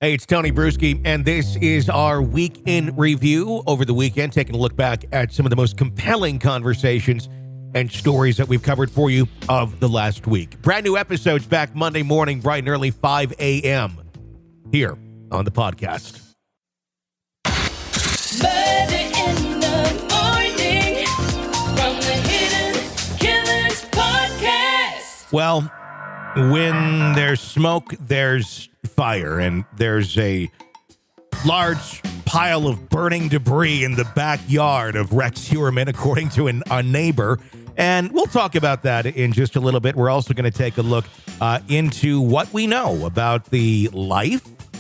Hey, it's Tony Brueski, and this is our week in review over the weekend, taking a look back at some of the most compelling conversations and stories that we've covered for you of the last week. Brand new episodes back Monday morning, bright and early, 5 a.m. here on the podcast. Murder in the morning from the Hidden Killers podcast. Well, when there's smoke, there's fire, and there's a large pile of burning debris in the backyard of Rex Heuermann, according to a neighbor. And we'll talk about that in just a little bit. We're also going to take a look into what we know about the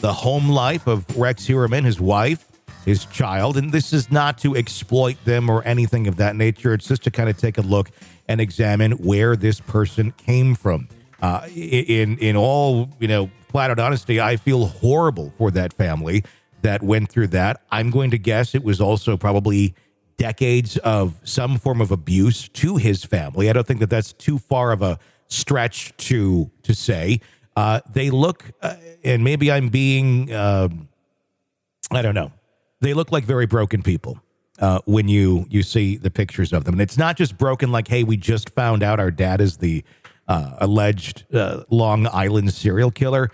home life of Rex Heuermann, his wife, his child. And this is not to exploit them or anything of that nature. It's just to kind of take a look and examine where this person came from. In all, flat out honesty, I feel horrible for that family that went through that. I'm going to guess it was also probably decades of some form of abuse to his family. I don't think that that's too far of a stretch to say. They look, and maybe I'm being, I don't know. They look like very broken people when you see the pictures of them. And it's not just broken like, hey, we just found out our dad is the alleged Long Island serial killer.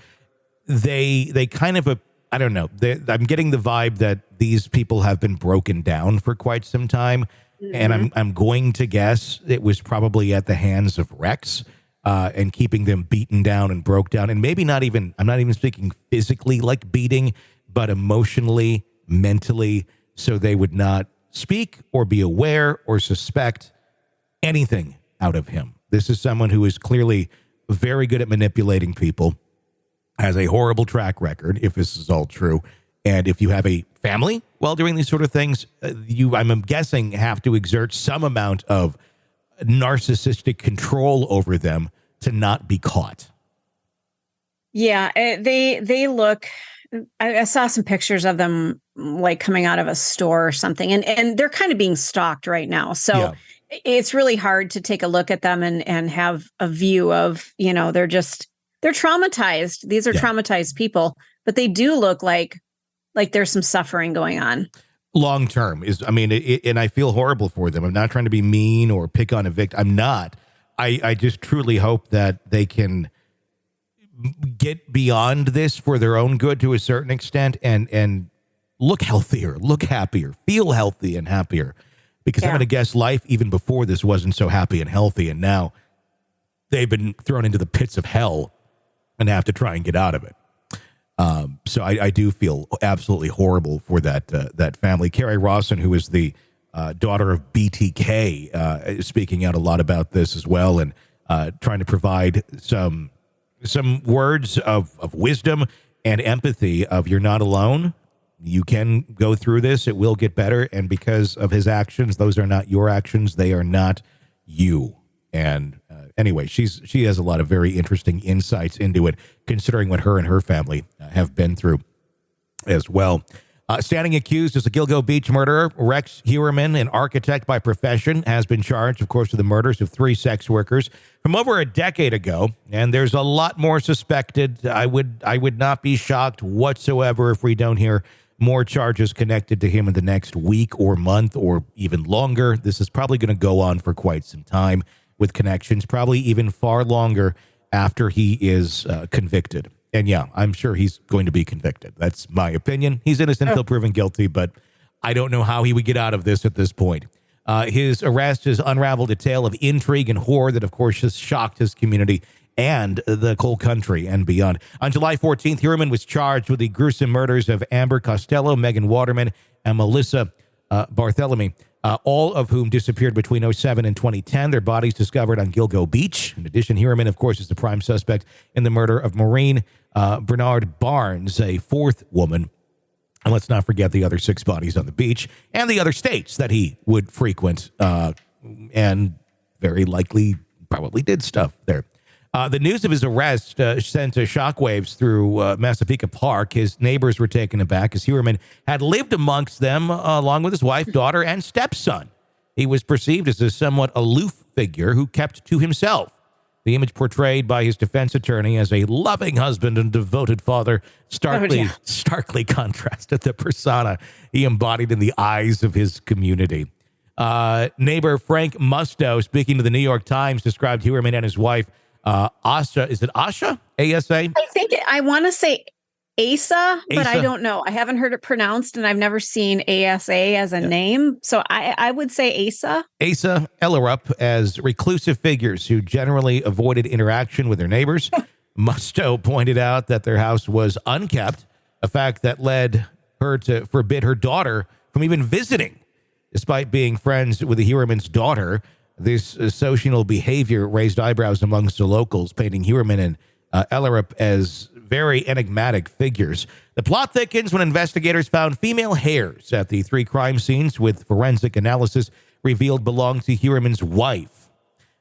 They kind of, I don't know. I'm getting the vibe that these people have been broken down for quite some time. Mm-hmm. And I'm going to guess it was probably at the hands of Rex and keeping them beaten down and broke down. And maybe I'm not even speaking physically like beating, but emotionally, mentally, so they would not speak or be aware or suspect anything out of him. This is someone who is clearly very good at manipulating people, has a horrible track record, if this is all true. And if you have a family while doing these sort of things, I'm guessing, have to exert some amount of narcissistic control over them to not be caught. Yeah, they look... I saw some pictures of them like coming out of a store or something, and they're kind of being stalked right now. So yeah. It's really hard to take a look at them and have a view of, they're traumatized. These are traumatized people, but they do look like there's some suffering going on. Long term and I feel horrible for them. I'm not trying to be mean or pick on a victim. I'm not. I just truly hope that they can get beyond this for their own good to a certain extent and look healthier, look happier, feel healthy and happier. Because I'm going to guess life even before this wasn't so happy and healthy, and now they've been thrown into the pits of hell and have to try and get out of it. So I do feel absolutely horrible for that family. Carrie Rawson, who is the daughter of BTK, is speaking out a lot about this as well, and trying to provide some words of wisdom and empathy of you're not alone. You can go through this. It will get better. And because of his actions, those are not your actions. They are not you. And anyway, she has a lot of very interesting insights into it, considering what her and her family have been through as well. Standing accused as a Gilgo Beach murderer, Rex Heuermann, an architect by profession, has been charged, of course, with the murders of 3 sex workers from over a decade ago. And there's a lot more suspected. I would not be shocked whatsoever if we don't hear more charges connected to him in the next week or month or even longer. This is probably going to go on for quite some time with connections, probably even far longer after he is convicted. And yeah, I'm sure he's going to be convicted. That's my opinion. He's innocent until proven guilty, but I don't know how he would get out of this at this point. His arrest has unraveled a tale of intrigue and horror that, of course, has shocked his community and the whole country and beyond. On July 14th, Heuermann was charged with the gruesome murders of Amber Costello, Megan Waterman, and Melissa Barthelemy, all of whom disappeared between 2007 and 2010. Their bodies discovered on Gilgo Beach. In addition, Heuermann, of course, is the prime suspect in the murder of Maureen Bernard Barnes, a 4th woman. And let's not forget the other 6 bodies on the beach and the other states that he would frequent and very likely probably did stuff there. The news of his arrest sent shockwaves through Massapequa Park. His neighbors were taken aback as Heuermann had lived amongst them along with his wife, daughter, and stepson. He was perceived as a somewhat aloof figure who kept to himself. The image portrayed by his defense attorney as a loving husband and devoted father starkly contrasted the persona he embodied in the eyes of his community. Neighbor Frank Musto, speaking to the New York Times, described Heuermann and his wife, Asha. Is it Asha? A-S-A? I want to say Asa, but Asa. I don't know. I haven't heard it pronounced, and I've never seen ASA as a name. So I would say Asa. Asa Ellerup as reclusive figures who generally avoided interaction with their neighbors. Musto pointed out that their house was unkept, a fact that led her to forbid her daughter from even visiting. Despite being friends with the Heuermann's daughter, this social behavior raised eyebrows amongst the locals, painting Heuermann and Ellerup as very enigmatic figures. The plot thickens when investigators found female hairs at the 3 crime scenes, with forensic analysis revealed belonged to Heuermann's wife.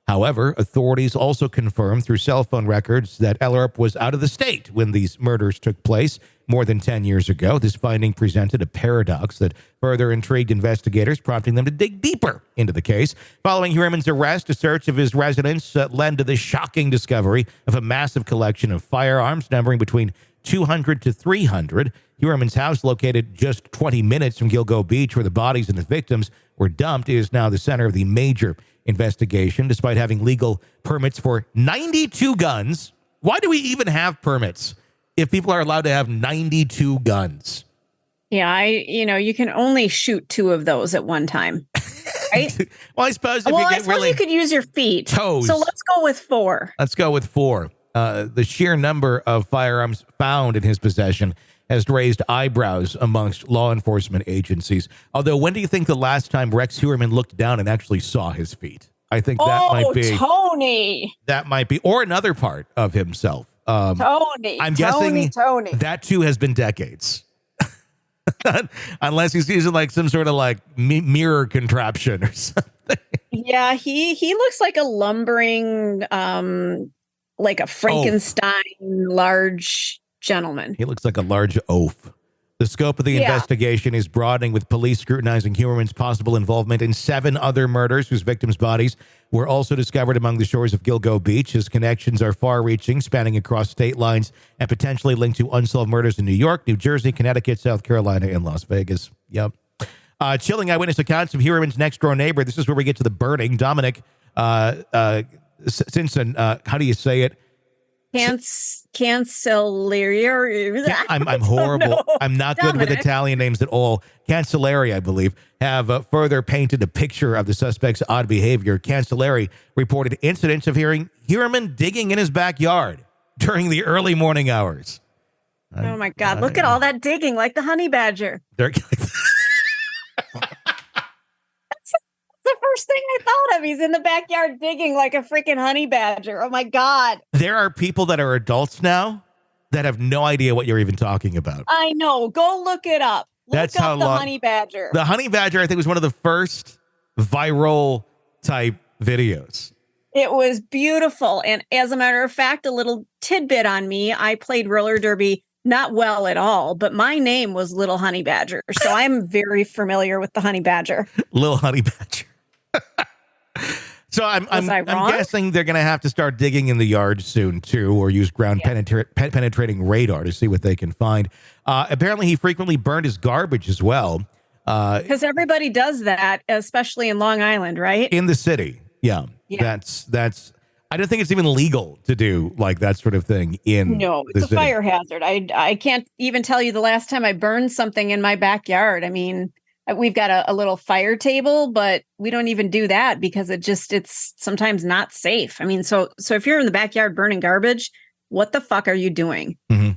However, authorities also confirmed through cell phone records that Ellerup was out of the state when these murders took place more than 10 years ago. This finding presented a paradox that further intrigued investigators, prompting them to dig deeper into the case. Following Heuermann's arrest, a search of his residence led to the shocking discovery of a massive collection of firearms numbering between 200 to 300. Heuermann's house, located just 20 minutes from Gilgo Beach, where the bodies of the victims were dumped, is now the center of the major investigation. Despite having legal permits for 92 guns, why do we even have permits if people are allowed to have 92 guns? Yeah, you can only shoot 2 of those at one time, right? Well, I suppose you could use your feet. Toes. So let's go with 4. Let's go with 4. The sheer number of firearms found in his possession has raised eyebrows amongst law enforcement agencies. Although, when do you think the last time Rex Heuermann looked down and actually saw his feet? I think that might be Tony. That might be, or another part of himself. Tony. I'm guessing that too has been decades. Unless he's using like some sort of like mirror contraption or something. Yeah, he looks like a lumbering, like a Frankenstein large gentleman. He looks like a large oaf. The scope of the investigation is broadening, with police scrutinizing Heuermann's possible involvement in 7 other murders whose victims' bodies were also discovered among the shores of Gilgo Beach. His connections are far-reaching, spanning across state lines and potentially linked to unsolved murders in New York, New Jersey, Connecticut, South Carolina, and Las Vegas. Yep. Chilling eyewitness accounts of Heuermann's next-door neighbor. This is where we get to the burning. Dominic Simpson, how do you say it? Cancelleria. Yeah, I'm horrible. No. I'm not good with Italian names at all. Cancelleri, I believe, have further painted a picture of the suspect's odd behavior. Cancelleri reported incidents of hearing Heuermann digging in his backyard during the early morning hours. Oh my God! Look at all that digging, like the honey badger. The first thing I thought of. He's in the backyard digging like a freaking honey badger. Oh my God. There are people that are adults now that have no idea what you're even talking about. I know. Go look it up. That's how the long. honey badger. The honey badger, I think, was one of the first viral type videos. It was beautiful. And as a matter of fact, a little tidbit on me, I played roller derby, not well at all, but my name was Little Honey Badger. So I'm very familiar with the honey badger. Little honey badger. So I'm guessing they're going to have to start digging in the yard soon too, or use ground penetrating radar to see what they can find. Apparently, he frequently burned his garbage as well. Because everybody does that, especially in Long Island, right? In the city, yeah. That's. I don't think it's even legal to do like that sort of thing in. No, it's a fire hazard. I can't even tell you the last time I burned something in my backyard. I mean, we've got a little fire table, but we don't even do that because it's sometimes not safe. I mean, so if you're in the backyard burning garbage, what the fuck are you doing? Mm-hmm.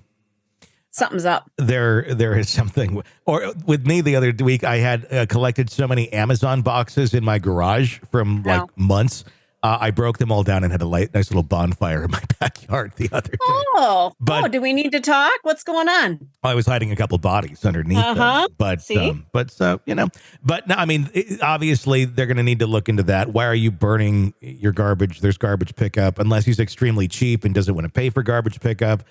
Something's up. There is something. Or with me the other week, I had collected so many Amazon boxes in my garage from months. I broke them all down and had a nice little bonfire in my backyard the other day. Do we need to talk? What's going on? I was hiding a couple bodies underneath them. But no, I mean, obviously they're going to need to look into that. Why are you burning your garbage? There's garbage pickup, unless he's extremely cheap and doesn't want to pay for garbage pickup.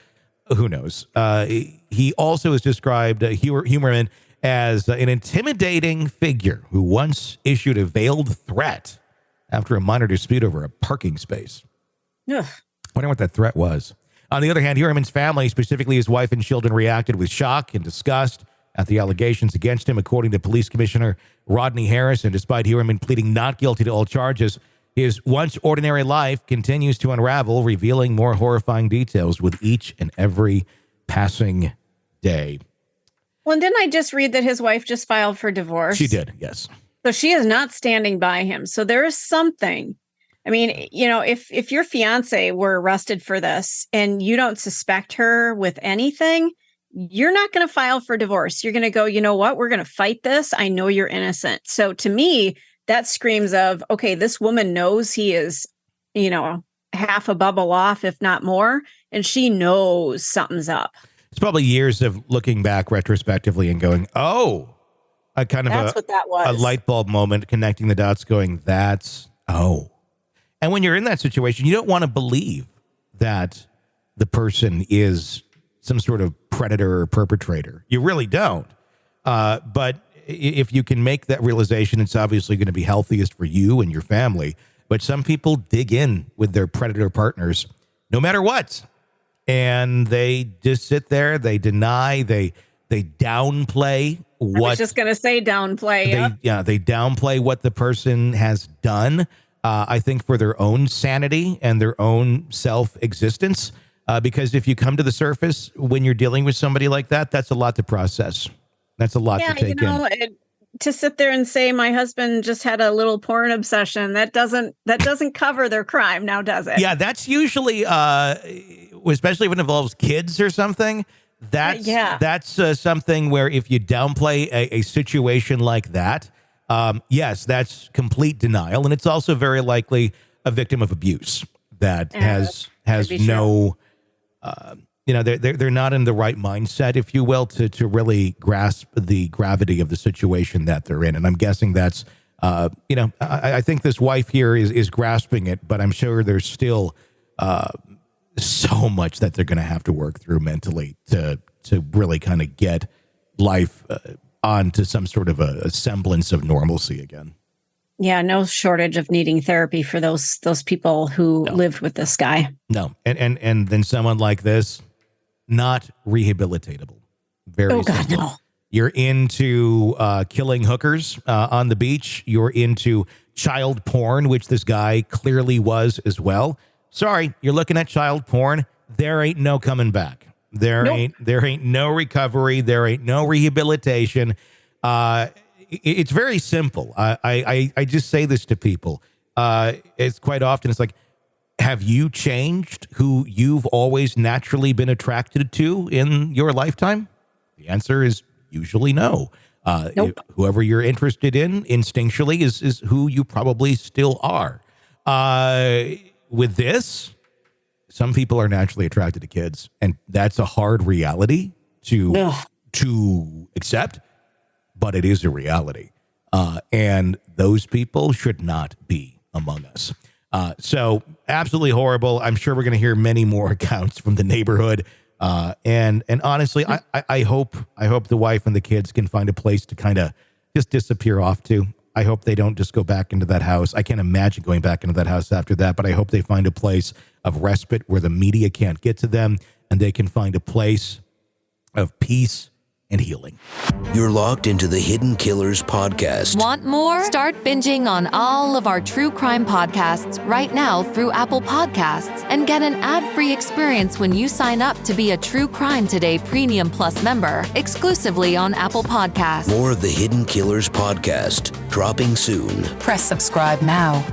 Who knows? He also is described, Heuermann, as an intimidating figure who once issued a veiled threat after a minor dispute over a parking space. Ugh. Wonder what that threat was. On the other hand, Heuermann's family, specifically his wife and children, reacted with shock and disgust at the allegations against him, according to Police Commissioner Rodney Harris. And despite Heuermann pleading not guilty to all charges, his once ordinary life continues to unravel, revealing more horrifying details with each and every passing day. Well, and didn't I just read that his wife just filed for divorce? She did, yes. So she is not standing by him. So there is something. I mean, you know, if your fiance were arrested for this and you don't suspect her with anything, you're not going to file for divorce. You're going to go, you know what? We're going to fight this. I know you're innocent. So to me, that screams of, okay, this woman knows he is, you know, half a bubble off, if not more. And she knows something's up. It's probably years of looking back retrospectively and going, oh, what that was. A light bulb moment, connecting the dots, going, oh. And when you're in that situation, you don't want to believe that the person is some sort of predator or perpetrator. You really don't. But if you can make that realization, it's obviously going to be healthiest for you and your family. But some people dig in with their predator partners no matter what. And they just sit there, they deny, they downplay what... I was just going to say downplay. They downplay what the person has done, I think for their own sanity and their own self-existence. Because if you come to the surface when you're dealing with somebody like that, that's a lot to process. That's a lot to take in. To sit there and say my husband just had a little porn obsession, that doesn't cover their crime now, does it? Yeah, that's usually, especially when it involves kids or something. That's something where if you downplay a situation like that, yes, that's complete denial, and it's also very likely a victim of abuse that has no. They're not in the right mindset, if you will, to really grasp the gravity of the situation that they're in. And I'm guessing that's, I think this wife here is grasping it, but I'm sure there's still so much that they're going to have to work through mentally to really kind of get life onto some sort of a semblance of normalcy again. Yeah, no shortage of needing therapy for those people who lived with this guy. No, and then someone like this, not rehabilitatable. Very simple. God, no. You're into killing hookers on the beach. You're into child porn, which this guy clearly was as well. Sorry, you're looking at child porn. There ain't no coming back. There ain't no recovery. There ain't no rehabilitation. It's very simple. I just say this to people. It's quite often, it's like, have you changed who you've always naturally been attracted to in your lifetime? The answer is usually no. Nope. Whoever you're interested in instinctually is who you probably still are. With this, some people are naturally attracted to kids, and that's a hard reality to accept. But it is a reality. And those people should not be among us. So absolutely horrible. I'm sure we're going to hear many more accounts from the neighborhood. And honestly, I hope the wife and the kids can find a place to kind of just disappear off to. I hope they don't just go back into that house. I can't imagine going back into that house after that, but I hope they find a place of respite where the media can't get to them and they can find a place of peace and healing. You're locked into the Hidden Killers podcast. Want more? Start binging on all of our true crime podcasts right now through Apple Podcasts and get an ad-free experience when you sign up to be a True Crime Today Premium Plus member exclusively on Apple Podcasts. More of the Hidden Killers podcast dropping soon. Press subscribe now.